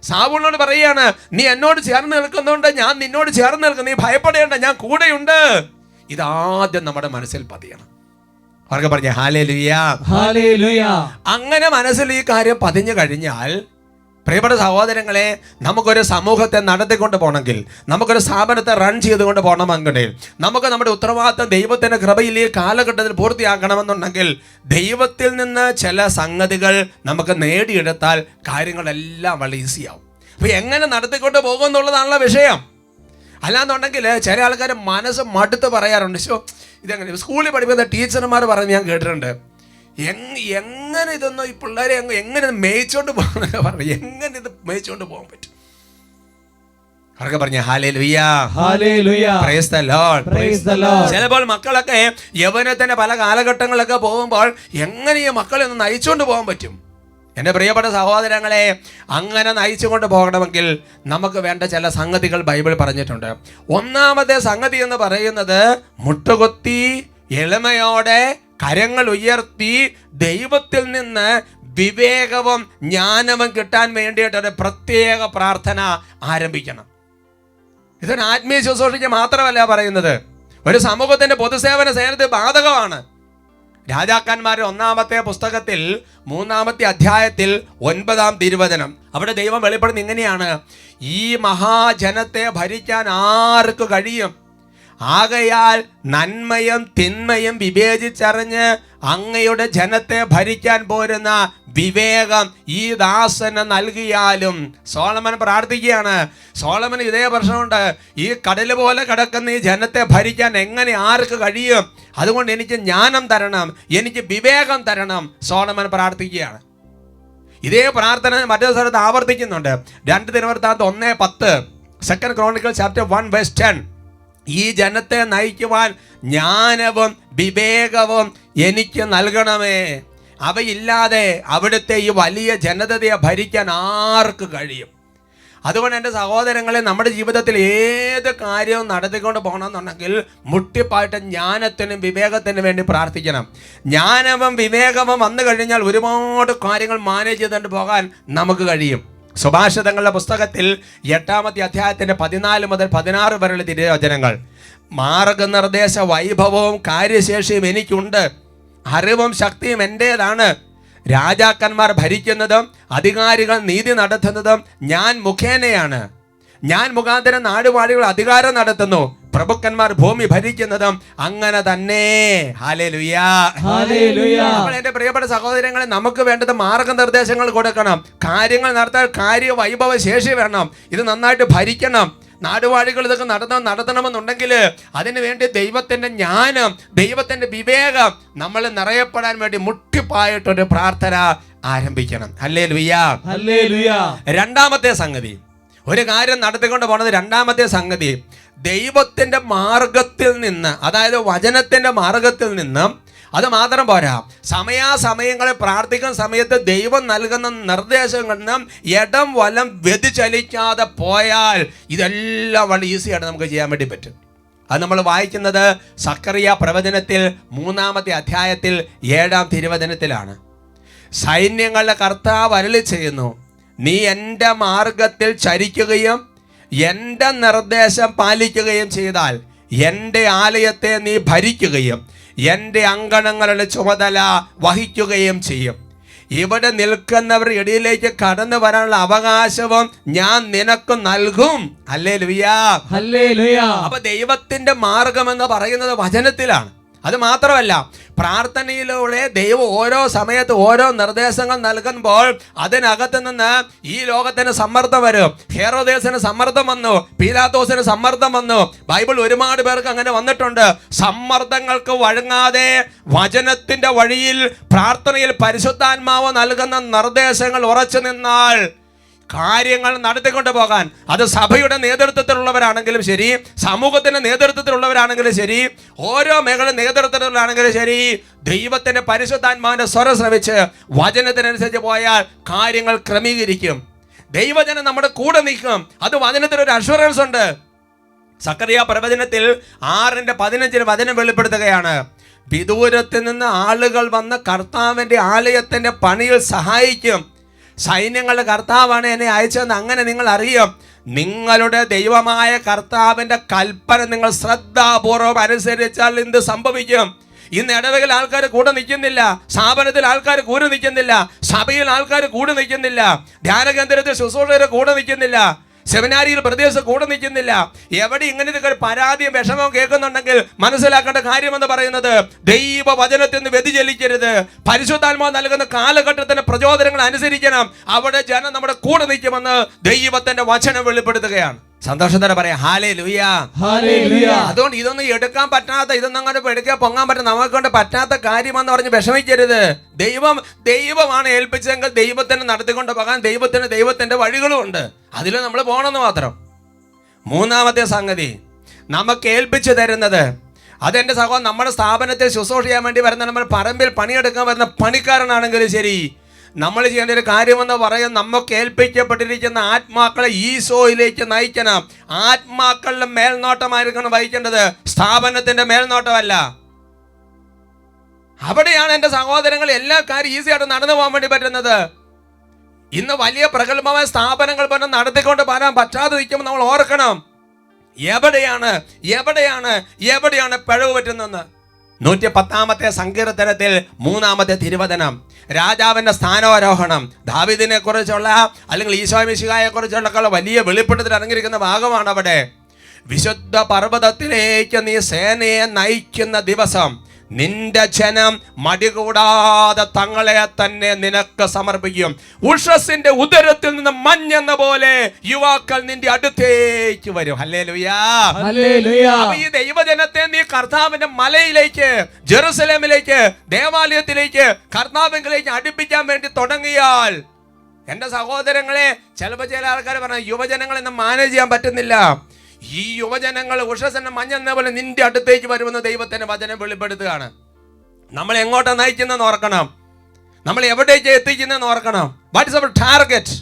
സാവൂളിനോട് പറയുകയാണ്, നീ എന്നോട് ചേർന്ന് നിൽക്കുന്നുണ്ട്, ഞാൻ നിന്നോട് ചേർന്ന് നിൽക്കും, നീ ഭയപ്പെടേണ്ട, ഞാൻ കൂടെയുണ്ട്. ഇതാദ്യം നമ്മുടെ മനസ്സിൽ പതിയണം. അവർക്ക് പറഞ്ഞ ഹല്ലേലൂയ, ഹല്ലേലൂയ. അങ്ങനെ മനസ്സിൽ ഈ കാര്യം പതിഞ്ഞു കഴിഞ്ഞാൽ, പ്രിയപ്പെട്ട സഹോദരങ്ങളെ, നമുക്കൊരു സമൂഹത്തെ നടത്തിക്കൊണ്ട് പോകണമെങ്കിൽ, നമുക്കൊരു സ്ഥാപനത്തെ റൺ ചെയ്തുകൊണ്ട് പോകണമെങ്കിൽ, നമുക്ക് നമ്മുടെ ഉത്തരവാദിത്തം ദൈവത്തിൻ്റെ കൃപയിൽ ഈ കാലഘട്ടത്തിൽ പൂർത്തിയാക്കണമെന്നുണ്ടെങ്കിൽ, ദൈവത്തിൽ നിന്ന് ചില സംഗതികൾ നമുക്ക് നേടിയെടുത്താൽ കാര്യങ്ങളെല്ലാം വളരെ ഈസിയാവും. അപ്പോൾ എങ്ങനെ നടത്തിക്കൊണ്ട് പോകുമെന്നുള്ളതാണല്ലോ വിഷയം. അല്ലാന്നുണ്ടെങ്കിൽ ചില ആൾക്കാർ മനസ്സ് മടുത്ത് പറയാറുണ്ട്, ഇതെങ്ങനെ സ്കൂളിൽ പഠിപ്പിക്കുന്ന ടീച്ചർമാർ പറഞ്ഞ് ഞാൻ കേട്ടിട്ടുണ്ട്, എങ്ങനെ ഇതൊന്നും ഈ പിള്ളേരെ എങ്ങനെ മേയിച്ചോണ്ട് പോകാന്നൊക്കെ പറഞ്ഞു. എങ്ങനെ ഇത് മേയിച്ചോണ്ട് പോകാൻ പറ്റും? അവർക്ക് പറഞ്ഞ hallelujah, hallelujah. Price the Lord, praise the Lord. ചിലപ്പോൾ മക്കളൊക്കെ യൗവനത്തിന്റെ പല കാലഘട്ടങ്ങളിലൊക്കെ പോകുമ്പോൾ എങ്ങനെ ഈ മക്കളെ ഒന്ന് നയിച്ചുകൊണ്ട് പോകാൻ പറ്റും? എൻ്റെ പ്രിയപ്പെട്ട സഹോദരങ്ങളെ, അങ്ങനെ നയിച്ചുകൊണ്ട് പോകണമെങ്കിൽ നമുക്ക് വേണ്ട ചില സംഗതികൾ ബൈബിൾ പറഞ്ഞിട്ടുണ്ട്. ഒന്നാമത്തെ സംഗതി എന്ന് പറയുന്നത്, മുട്ടുകുത്തി എളിമയോടെ കരങ്ങൾ ഉയർത്തി ദൈവത്തിൽ നിന്ന് വിവേകവും ജ്ഞാനവും കിട്ടാൻ വേണ്ടിയിട്ടൊരു പ്രത്യേക പ്രാർത്ഥന ആരംഭിക്കണം. ഇതൊരു ആത്മീയ ശുശ്രൂഷയ്ക്ക് മാത്രമല്ല പറയുന്നത്, ഒരു സമൂഹത്തിന്റെ പൊതുസേവന സേനത്തിൽ ബാധകമാണ്. രാജാക്കന്മാരുടെ 1-ാമത്തെ പുസ്തകത്തിൽ 3-ാമത്തെ അധ്യായത്തിൽ 9-ാം തിരുവചനം, അവിടെ ദൈവം വെളിപ്പെടുന്നത് ഇങ്ങനെയാണ്: ഈ മഹാജനത്തെ ഭരിക്കാൻ ആർക്ക് കഴിയും? ആകയാൽ നന്മയും തിന്മയും വിവേചിച്ചറിഞ്ഞ് അങ്ങയുടെ ജനത്തെ ഭരിക്കാൻ പോരുന്ന വിവേകം ഈ ദാസന് നൽകിയാലും. സോളമൻ പ്രാർത്ഥിക്കുകയാണ്. സോളമൻ ഇതേ പ്രശ്നമുണ്ട്, ഈ കടൽ പോലെ കിടക്കുന്ന ഈ ജനത്തെ ഭരിക്കാൻ എങ്ങനെ ആർക്ക് കഴിയും? അതുകൊണ്ട് എനിക്ക് ജ്ഞാനം തരണം, എനിക്ക് വിവേകം തരണം. സോളമൻ പ്രാർത്ഥിക്കുകയാണ്. ഇതേ പ്രാർത്ഥന മറ്റൊരു സ്ഥലത്ത് ആവർത്തിക്കുന്നുണ്ട്. 2 ദിനവൃത്താന്തം 1:10, 2 Chronicles chapter 1:10. ഈ ജനത്തെ നയിക്കുവാൻ ജ്ഞാനവും വിവേകവും എനിക്ക് നൽകണമേ. അവയില്ലാതെ അവിടുത്തെ ഈ വലിയ ജനതയെ ഭരിക്കാൻ ആർക്ക് കഴിയും? അതുകൊണ്ട് എൻ്റെ സഹോദരങ്ങളെ, നമ്മുടെ ജീവിതത്തിൽ ഏത് കാര്യവും നടത്തിക്കൊണ്ട് പോകണമെന്നുണ്ടെങ്കിൽ മുട്ടിപ്പായിട്ട് ജ്ഞാനത്തിനും വിവേകത്തിനും വേണ്ടി പ്രാർത്ഥിക്കണം. ജ്ഞാനവും വിവേകവും വന്നു കഴിഞ്ഞാൽ ഒരുപാട് കാര്യങ്ങൾ മാനേജ് ചെയ്തുകൊണ്ട് പോകാൻ നമുക്ക് കഴിയും. സുഭാഷിതങ്ങളുടെ പുസ്തകത്തിൽ 8-ാമത്തെ അധ്യായത്തിന്റെ 14 മുതൽ 16 വരെയുള്ള തിരുവചനങ്ങൾ, മാർഗനിർദ്ദേശ വൈഭവവും കാര്യശേഷിയും എനിക്കുണ്ട്, അറിവും ശക്തിയും എൻ്റേതാണ്. രാജാക്കന്മാർ ഭരിക്കുന്നതും അധികാരികൾ നീതി നടത്തുന്നതും ഞാൻ മുഖേനയാണ്. ഞാൻ മുഖാന്തരം നാടുവാഴികൾ അധികാരം നടത്തുന്നു, പ്രഭുക്കന്മാർ ഭൂമി ഭരിക്കുന്നതും അങ്ങനെ തന്നെ. Hallelujah, hallelujah. അപ്പോൾ എൻ്റെ പ്രിയപ്പെട്ട സഹോദരങ്ങളെ, നമുക്ക് വേണ്ടത് മാർഗനിർദ്ദേശങ്ങൾ കൊടുക്കണം. കാര്യങ്ങൾ നടത്താൻ കാര്യ വൈഭവ ശേഷി വേണം. ഇത് നന്നായിട്ട് ഭരിക്കണം. നാടുവാഴികൾ ഇതൊക്കെ നടത്തണമെന്നുണ്ടെങ്കിൽ അതിനു വേണ്ടി ദൈവത്തിൻ്റെ ജ്ഞാനം, ദൈവത്തിൻ്റെ വിവേകം നമ്മൾ നിറയപ്പെടാൻ വേണ്ടി മുട്ടിപ്പായിട്ടൊരു പ്രാർത്ഥന ആരംഭിക്കണം. Hallelujah, hallelujah. 2-ാമത്തെ സംഗതി, ഒരു കാര്യം നടത്തിക്കൊണ്ട് പോണത് 2-ാമത്തെ സംഗതി, ദൈവത്തിൻ്റെ മാർഗത്തിൽ നിന്ന്, അതായത് വചനത്തിൻ്റെ മാർഗത്തിൽ നിന്നും. അത് മാത്രം പോരാ, സമയാസമയങ്ങളിൽ പ്രാർത്ഥിക്കുന്ന സമയത്ത് ദൈവം നൽകുന്ന നിർദ്ദേശങ്ങളിൽ നിന്നും ഇടം വലം വ്യതിചലിക്കാതെ പോയാൽ ഇതെല്ലാം വളരെ ഈസിയായിട്ട് നമുക്ക് ചെയ്യാൻ വേണ്ടി പറ്റും. അത് നമ്മൾ വായിക്കുന്നത് സക്കറിയ പ്രവചനത്തിൽ 3-ാമത്തെ അധ്യായത്തിൽ 7-ാം തിരുവചനത്തിലാണ്. സൈന്യങ്ങളുടെ കർത്താവ് അരുളി ചെയ്യുന്നു, നീ എൻ്റെ മാർഗത്തിൽ ചരിക്കുകയും എൻ്റെ നിർദ്ദേശം പാലിക്കുകയും ചെയ്താൽ എൻ്റെ ആലയത്തെ നീ ഭരിക്കുകയും എൻ്റെ അങ്കണങ്ങളുടെ ചുമതല വഹിക്കുകയും ചെയ്യും. ഇവിടെ നിൽക്കുന്നവർ ഇടയിലേക്ക് കടന്നു വരാനുള്ള അവകാശവും ഞാൻ നിനക്ക് നൽകും. Hallelujah, hallelujah. അപ്പൊ ദൈവത്തിന്റെ മാർഗം എന്ന് പറയുന്നത് വചനത്തിലാണ്. അത് മാത്രമല്ല, പ്രാർത്ഥനയിലൂടെ ദൈവം ഓരോ സമയത്ത് ഓരോ നിർദ്ദേശങ്ങൾ നൽകുമ്പോൾ അതിനകത്ത് നിന്ന് ഈ ലോകത്തിന് സമ്മർദ്ദം വരും. ഹെറോദേസിന് സമ്മർദ്ദം വന്നു, പീലാത്തോസിന് സമ്മർദ്ദം വന്നു. ബൈബിൾ ഒരുപാട് പേർക്ക് അങ്ങനെ വന്നിട്ടുണ്ട്. സമ്മർദ്ദങ്ങൾക്ക് വഴങ്ങാതെ വചനത്തിന്റെ വഴിയിൽ പ്രാർത്ഥനയിൽ പരിശുദ്ധാത്മാവ് നൽകുന്ന നിർദ്ദേശങ്ങൾ ഉറച്ചു നിന്നാൽ കാര്യങ്ങൾ നടത്തിക്കൊണ്ട് പോകാൻ, അത് സഭയുടെ നേതൃത്വത്തിലുള്ളവരാണെങ്കിലും ശരി, സമൂഹത്തിന്റെ നേതൃത്വത്തിലുള്ളവരാണെങ്കിലും ശരി, ഓരോ മേഖല നേതൃത്വത്തിലാണെങ്കിലും ശരി, ദൈവത്തിന്റെ പരിശുദ്ധാത്മാവിന്റെ സ്വരം ശ്രമിച്ച് വചനത്തിനനുസരിച്ച് പോയാൽ കാര്യങ്ങൾ ക്രമീകരിക്കും. ദൈവജനം നമ്മുടെ കൂടെ നിൽക്കും. അത് വചനത്തിനൊരു അഷ്വറൻസ് ഉണ്ട്. സക്കറിയ പ്രവചനത്തിൽ 6:15 വചനം വെളിപ്പെടുത്തുകയാണ്, വിദൂരത്തിൽ നിന്ന് ആളുകൾ വന്ന് കർത്താവിന്റെ ആലയത്തിന്റെ പണിയിൽ സഹായിക്കും. സൈന്യങ്ങളുടെ കർത്താവാണ് എന്നെ അയച്ചതെന്ന് അങ്ങനെ നിങ്ങൾ അറിയും. നിങ്ങളുടെ ദൈവമായ കർത്താവിൻ്റെ കൽപ്പന നിങ്ങൾ ശ്രദ്ധാപൂർവം അനുസരിച്ചാൽ എന്ത് സംഭവിക്കും? ഇന്ന് ഇടവകയിൽ ആൾക്കാർ കൂടെ നിൽക്കുന്നില്ല, സ്ഥാപനത്തിൽ ആൾക്കാർ കൂടെ നിൽക്കുന്നില്ല, സഭയിൽ ആൾക്കാർ കൂടെ നിൽക്കുന്നില്ല, ധ്യാന കേന്ദ്രത്തിൽ ശുശ്രൂഷകർ കൂടെ നിൽക്കുന്നില്ല, സെമിനാരിയിൽ പ്രദേശം കൂടെ നിൽക്കുന്നില്ല. എവിടെ ഇങ്ങനത്തെ ഒരു പരാതിയും വിഷമവും കേൾക്കുന്നുണ്ടെങ്കിൽ മനസ്സിലാക്കേണ്ട കാര്യമെന്ന് പറയുന്നത് ദൈവവചനത്തിൽ നിന്ന് വ്യതിചലിക്കരുത്. പരിശുദ്ധാത്മാവ് നൽകുന്ന കാലഘട്ടത്തിന്റെ പ്രചോദനങ്ങൾ അനുസരിക്കണം. അവിടെ ജനം നമ്മുടെ കൂടെ നിൽക്കുമെന്ന് ദൈവത്തിന്റെ വചനം വെളിപ്പെടുത്തുകയാണ്. സന്തോഷത്തോടെ പറയാം ഹല്ലേലൂയ. ഹല്ലേലൂയ. അതുകൊണ്ട് ഇതൊന്നും എടുക്കാൻ പറ്റാത്ത, ഇതൊന്നും അങ്ങനെ എടുക്കാൻ പൊങ്ങാൻ പറ്റും നമുക്ക് കൊണ്ട് പറ്റാത്ത കാര്യമെന്ന് പറഞ്ഞ് വിഷമിക്കരുത്. ദൈവമാണ് ഏൽപ്പിച്ചതെങ്കിൽ ദൈവത്തിന് നടത്തിക്കൊണ്ട് പോകാൻ ദൈവത്തിന്റെ വഴികളും ഉണ്ട്. അതിൽ നമ്മൾ പോകണമെന്ന് മാത്രം. മൂന്നാമത്തെ സംഗതി, നമുക്ക് ഏൽപ്പിച്ചു തരുന്നത്, അതെന്റെ സഹോദരൻ നമ്മുടെ സ്ഥാപനത്തിൽ ശുശ്രൂഷ ചെയ്യാൻ വേണ്ടി വരുന്ന, നമ്മൾ പറമ്പിൽ പണിയെടുക്കാൻ വരുന്ന പണിക്കാരനാണെങ്കിലും ശരി, നമ്മൾ ചെയ്യേണ്ട ഒരു കാര്യമെന്ന് പറയും, നമുക്ക് ഏൽപ്പിക്കപ്പെട്ടിരിക്കുന്ന ആത്മാക്കളെ ഈശോയിലേക്ക് നയിക്കണം. ആത്മാക്കളുടെ മേൽനോട്ടമായിരിക്കണം വഹിക്കേണ്ടത്, സ്ഥാപനത്തിന്റെ മേൽനോട്ടമല്ല. അവിടെയാണ് എൻ്റെ സഹോദരങ്ങൾ എല്ലാ കാര്യം ഈസിയായിട്ട് നടന്നു പോകാൻ വേണ്ടി പറ്റുന്നത്. ഇന്ന് വലിയ പ്രഗത്ഭമായ സ്ഥാപനങ്ങൾ പോലും നടത്തിക്കൊണ്ട് പോരാൻ പറ്റാതെ നിൽക്കുമ്പോൾ നമ്മൾ ഓർക്കണം, എവിടെയാണ് പിഴവ് പറ്റുന്നെന്ന്. 110 സങ്കീർത്തനത്തിൽ 3-ാമത്തെ തിരുവചനം, രാജാവിന്റെ സ്ഥാനാരോഹണം, ദാവീദിനെ കുറിച്ചുള്ള അല്ലെങ്കിൽ ഈശോ മിശിഹായെ കുറിച്ചുള്ള വലിയ വെളിപ്പെടുത്തൽ അടങ്ങിയിരിക്കുന്ന ഭാഗമാണ് അവിടെ. വിശുദ്ധ പർവ്വതത്തിലേക്ക് നീ സേനയെ നയിക്കുന്ന ദിവസം നിന്റെ ജനം മടികൂടാതെ തങ്ങളെ തന്നെ നിനക്ക് സമർപ്പിക്കും. ഉഷസ്സിന്റെ ഉദരത്തിൽ നിന്ന് മഞ്ഞെന്ന പോലെ യുവാക്കൾ നിന്റെ അടുത്തേക്ക് വരും. ഹല്ലേലൂയാ. അപ്പൊ ഈ ദൈവജനത്തെ നീ കർത്താവിന്റെ മലയിലേക്ക്, ജെറുസലേമിലേക്ക്, ദേവാലയത്തിലേക്ക്, കർത്താവിലേക്ക് അടുപ്പിക്കാൻ വേണ്ടി തുടങ്ങിയാൽ, എന്റെ സഹോദരങ്ങളെ, ചിലപ്പോൾ ചില ആൾക്കാർ പറഞ്ഞു യുവജനങ്ങളെ മാനേജ് ചെയ്യാൻ പറ്റുന്നില്ല. ഈ യുവജനങ്ങൾ ഉഷസ്സിന്റെ മഞ്ഞെന്ന പോലെ നിന്റെ അടുത്തേക്ക് വരുമെന്ന് ദൈവത്തിന്റെ വചനം വെളിപ്പെടുത്തുകയാണ്. നമ്മൾ എങ്ങോട്ടാ നയിക്കുന്നതെന്ന് ഓർക്കണം, നമ്മൾ എവിടേക്ക് എത്തിക്കുന്നതെന്ന് ഓർക്കണം. What is our target?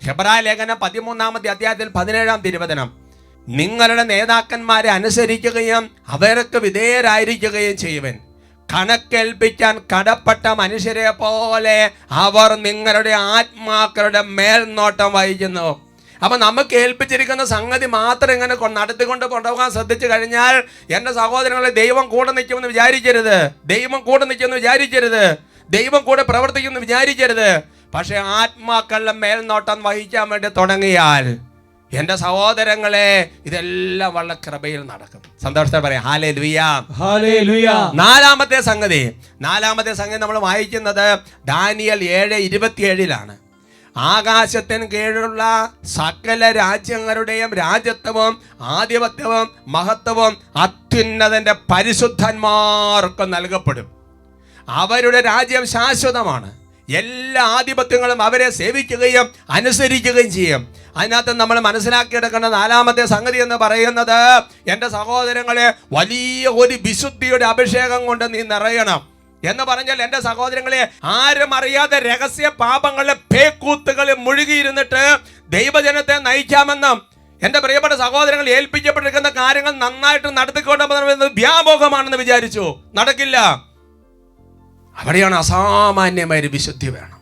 ഹെബ്രായ ലേഖനം 13-ാമത്തെ അധ്യായത്തിൽ 17-ാം തിരുവചനം, നിങ്ങളുടെ നേതാക്കന്മാരെ അനുസരിക്കുകയും അവർക്ക് വിധേയരായിരിക്കുകയും ചെയ്യുവൻ. കണക്കേൽപ്പിക്കാൻ കടപ്പെട്ട മനുഷ്യരെ പോലെ അവർ നിങ്ങളുടെ ആത്മാക്കളുടെ മേൽനോട്ടം വഹിക്കുന്നു. അപ്പൊ നമുക്ക് ഏൽപ്പിച്ചിരിക്കുന്ന സംഗതി മാത്രം ഇങ്ങനെ നടത്തിക്കൊണ്ട് കൊണ്ടുപോകാൻ ശ്രദ്ധിച്ചു കഴിഞ്ഞാൽ, എൻ്റെ സഹോദരങ്ങളെ, ദൈവം കൂടെ നിൽക്കുമെന്ന് വിചാരിക്കരുത്, ദൈവം കൂടെ പ്രവർത്തിക്കുമെന്ന് വിചാരിക്കരുത്. പക്ഷെ ആത്മാക്കളുടെ മേൽനോട്ടം വഹിക്കാൻ വേണ്ടി തുടങ്ങിയാൽ, എൻ്റെ സഹോദരങ്ങളെ, ഇതെല്ലാം വളരെ കൃപയിൽ നടക്കും. സന്തോഷത്തോടെ പറയാം ഹല്ലേലൂയ. ഹല്ലേലൂയ. നാലാമത്തെ സംഗതി നമ്മൾ വായിക്കുന്നത് ദാനിയേൽ 7:27 ആകാശത്തിന് കീഴിലുള്ള സകല രാജ്യങ്ങളുടെയും രാജ്യത്വവും ആധിപത്യവും മഹത്വവും അത്യുന്നതന്റെ പരിശുദ്ധന്മാർക്ക് നൽകപ്പെടും. അവരുടെ രാജ്യം ശാശ്വതമാണ്. എല്ലാ ആധിപത്യങ്ങളും അവരെ സേവിക്കുകയും അനുസരിക്കുകയും ചെയ്യും. അതിനകത്ത് നമ്മൾ മനസ്സിലാക്കിയെടുക്കേണ്ട നാലാമത്തെ സംഗതി എന്ന് പറയുന്നത്, എൻ്റെ സഹോദരങ്ങളെ, വലിയ ഒരു വിശുദ്ധിയുടെ അഭിഷേകം കൊണ്ട് നീ നിറയണം എന്ന് പറഞ്ഞാൽ, എൻ്റെ സഹോദരങ്ങളെ, ആരും അറിയാതെ രഹസ്യ പാപങ്ങളെ പേക്കൂത്തുകളെ മുഴുകിയിരുന്നിട്ട് ദൈവജനത്തെ നയിക്കാമെന്നും, എൻ്റെ പ്രിയപ്പെട്ട സഹോദരങ്ങൾ, ഏൽപ്പിക്കപ്പെട്ടിരിക്കുന്ന കാര്യങ്ങൾ നന്നായിട്ട് നടത്തിക്കൊണ്ടുപോകുന്നത് വ്യാമോഹമാണെന്ന് വിചാരിച്ചു. നടക്കില്ല. അവിടെയാണ് അസാമാന്യമായൊരു വിശുദ്ധി വേണം.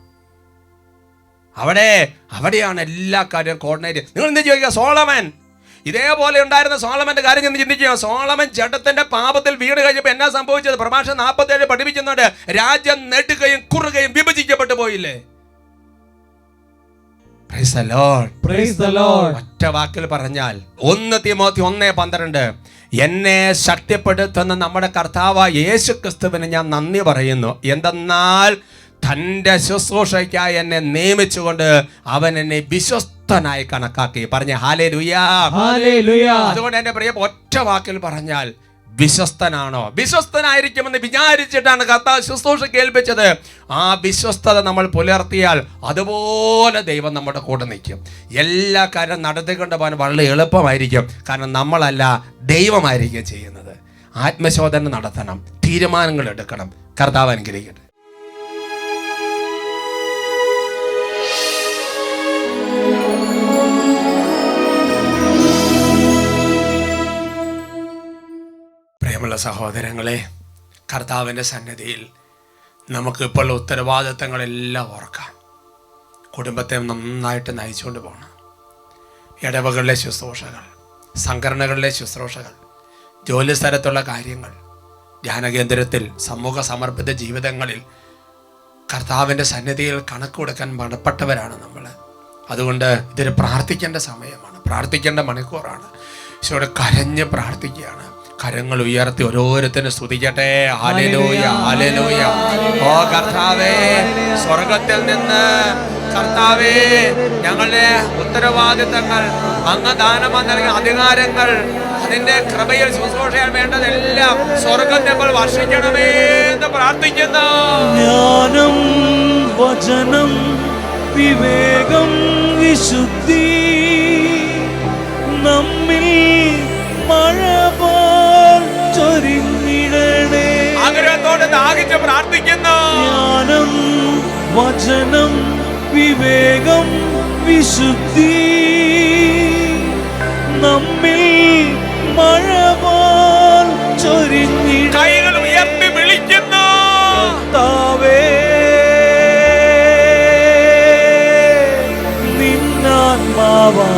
അവിടെയാണ് എല്ലാ കാര്യവും കോർഡിനേറ്റ്. നിങ്ങൾ എന്ത് ചോദിക്കുക? സോളമൻ, ഇതേപോലെ ഉണ്ടായിരുന്ന സോളമന്റെ കാര്യം ചെന്ന് ചിന്തിക്കുക. സോളമൻ ജഡത്തിന്റെ പാപത്തിൽ വീണ് കഴിഞ്ഞപ്പോൾ എന്നാ സംഭവിച്ചത്? പ്രഭാഷണം 47 പഠിപ്പിക്കുന്നുണ്ട്. രാജ്യം നെടുകയും കുറുകയും വിഭജിക്കപ്പെട്ടു പോയില്ലേ? ഒറ്റ വാക്കിൽ പറഞ്ഞാൽ 1 തിമോത്തി 1:12, എന്നെ ശക്തിപ്പെടുത്തുന്ന നമ്മുടെ കർത്താവായ യേശു ക്രിസ്തുവിന് ഞാൻ നന്ദി പറയുന്നു. എന്തെന്നാൽ തൻ്റെ ശുശ്രൂഷയ്ക്കായി എന്നെ നിയമിച്ചുകൊണ്ട് അവൻ എന്നെ വിശ്വസ്തനായി കണക്കാക്കി. പറഞ്ഞ ഹല്ലേലൂയ. അതുകൊണ്ട് എൻ്റെ പ്രിയ, ഒറ്റ വാക്കിൽ പറഞ്ഞാൽ, വിശ്വസ്തനാണോ? വിശ്വസ്തനായിരിക്കുമെന്ന് വിചാരിച്ചിട്ടാണ് കർത്താവ് ശുശ്രൂഷയ്ക്ക് ഏൽപ്പിച്ചത്. ആ വിശ്വസ്തത നമ്മൾ പുലർത്തിയാൽ അതുപോലെ ദൈവം നമ്മുടെ കൂടെ നിൽക്കും. എല്ലാ കാര്യം നടത്തിക്കൊണ്ട് പോകാൻ വളരെ എളുപ്പമായിരിക്കും. കാരണം നമ്മളല്ല, ദൈവമായിരിക്കും ചെയ്യുന്നത്. ആത്മശോധന നടത്തണം, തീരുമാനങ്ങൾ എടുക്കണം. കർത്താവ് അനുഗ്രഹിക്കട്ടെ. പ്രിയമുള്ള സഹോദരങ്ങളെ, കർത്താവിൻ്റെ സന്നിധിയിൽ നമുക്കിപ്പോൾ ഉത്തരവാദിത്തങ്ങളെല്ലാം ഓർക്കാം. കുടുംബത്തെ നന്നായിട്ട് നയിച്ചുകൊണ്ട് പോകണം. ഇടവകളിലെ ശുശ്രൂഷകൾ, സംഘടനകളിലെ ശുശ്രൂഷകൾ, ജോലി സ്ഥലത്തുള്ള കാര്യങ്ങൾ, ധ്യാനകേന്ദ്രത്തിൽ, സമൂഹ സമർപ്പിത ജീവിതങ്ങളിൽ കർത്താവിൻ്റെ സന്നിധിയിൽ കണക്ക് കൊടുക്കാൻ മടപ്പെട്ടവരാണ് നമ്മൾ. അതുകൊണ്ട് ഇതൊരു പ്രാർത്ഥിക്കേണ്ട സമയമാണ്, പ്രാർത്ഥിക്കേണ്ട മണിക്കൂറാണ്. ഈശോയോട് കരഞ്ഞ് പ്രാർത്ഥിക്കുകയാണ്. കരങ്ങൾ ഉയർത്തി ഓരോരുത്തരും സ്തുതിക്കട്ടെ. ഹല്ലേലൂയ, ഹല്ലേലൂയ. ഓ കർത്താവേ, സ്വർഗത്തിൽ നിന്ന് കർത്താവേ, ഞങ്ങളുടെ ഉത്തരവാദിത്തങ്ങൾ, അങ്ങ് ദാനമായി നൽകിയ അധികാരങ്ങൾ, അതിന്റെ കൃപയിൽ ശുശ്രൂഷയാൻ വേണ്ടതെല്ലാം സ്വർഗം ഞങ്ങൾ വർഷിക്കണമേ എന്ന് പ്രാർത്ഥിക്കുന്നു. ജ്ഞാനം, വചനം, വിവേകം, വിശുദ്ധി നമ്മിൽ മഴ പോൽ ചൊരിഞ്ഞിടണേ. ആഗ്രഹത്തോടെ ദാഹിച്ച് പ്രാർത്ഥിക്കുന്നു. ജ്ഞാനം, വചനം, വിവേകം, വിശുദ്ധി നമ്മിൽ മഴ പോൽ ചൊരിഞ്ഞിടണേ. കൈകൾ ഉയർത്തി വിളിക്കുന്നു. കർത്താവേ, നിന്നാത്മാവാ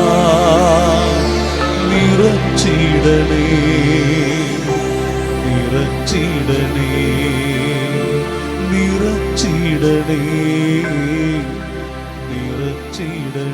നിറച്ചിടണേ, നിറച്ചിടണേ, നിറച്ചിടണേ, നിറച്ചിടണേ.